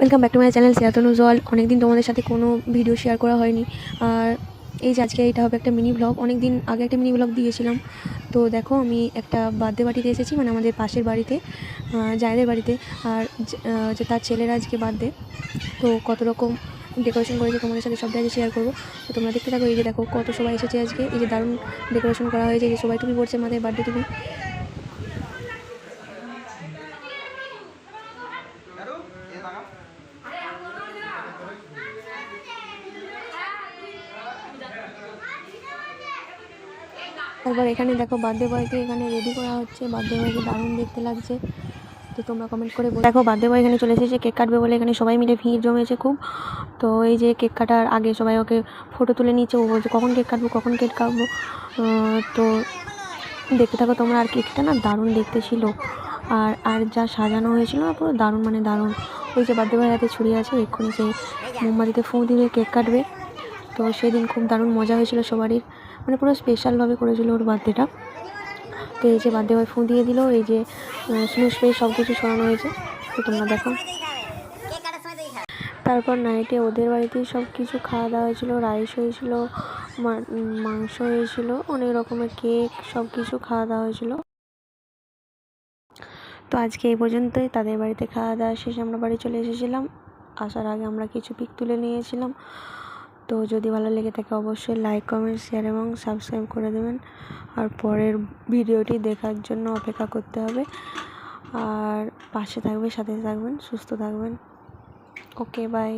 Welcome back to my channel Siyatanu জল। অনেকদিন তোমাদের সাথে কোনো ভিডিও শেয়ার করা হয়নি, আর এই যে আজকে এটা হবে একটা মিনি ব্লগ। অনেক দিন আগে একটা মিনি ব্লগ দিয়েছিলাম। তো দেখো আমি একটা বার্থডে পার্টিতে এসেছি, মানে আমাদের পাশের বাড়িতে, জায়দের বাড়িতে। আর যে তার ছেলের আজকে বার্থডে, তো কত রকম ডেকোরেশন করেছে তোমাদের সাথে সবটাই আজকে শেয়ার করবো। তো তোমরা দেখতে থাকো। এই যে দেখো কত সবাই এসেছে আজকে, এই যে দারুণ ডেকোরেশন করা হয়েছে, যে সবাই টুপি পড়ছে মাথায়, বার্থডে টুপি। তারপর এখানে দেখো বার্থডে বয়কে এখানে রেডি করা হচ্ছে। বার্থডে বয়কে দারুণ দেখতে লাগছে। তো তোমরা কমেন্ট করে দেখো বার্থডে বয় এখানে চলে এসেছে কেক কাটবে বলে। এখানে সবাই মিলে ভিড় জমেছে খুব। তো এই যে কেক কাটার আগে সবাই ওকে ফটো তুলে নিচ্ছে। ও বলছে কখন কেক কাটবো, কখন কেক কাটবো। তো দেখতে থাকো তোমরা। আর কেকটা না দারুণ দেখতে ছিল, আর যা সাজানো হয়েছিল না পুরো দারুণ, মানে দারুণ। ওই যে বার্থডে বয়ের হাতে ছুরি আছে, এক্ষুনি সে মোমবাতিতে ফুঁ দিয়ে কেক কাটবে। তো সেদিন খুব দারুণ মজা হয়েছিল সবারই, মানে পুরো স্পেশালভাবে করেছিল ওর বার্থডেটা। তো এই যে বার্থডে বয় ফুঁ দিয়ে দিল, এই যে স্নুজ পেয়ে সব কিছু সরানো হয়েছে। তো তোমরা দেখো। তারপর নাইটে ওদের বাড়িতেই সব কিছু খাওয়া দাওয়া হয়েছিলো। রাইস হয়েছিল, মাংস হয়েছিল, অনেক রকমের কেক, সব কিছু খাওয়া দাওয়া হয়েছিল। তো আজকে এই পর্যন্তই। তাদের বাড়িতে খাওয়া দাওয়া শেষে আমরা বাড়ি চলে এসেছিলাম। আসার আগে আমরা কিছু পিক তুলে নিয়েছিলাম। তো যদি ভালো লেগে থাকে অবশ্যই লাইক, কমেন্ট, শেয়ার এবং সাবস্ক্রাইব করে দেবেন। আর পরের ভিডিওটি দেখার জন্য অপেক্ষা করতে হবে। আর পাশে থাকবে, সাথে থাকবেন, সুস্থ থাকবেন। ওকে, বাই।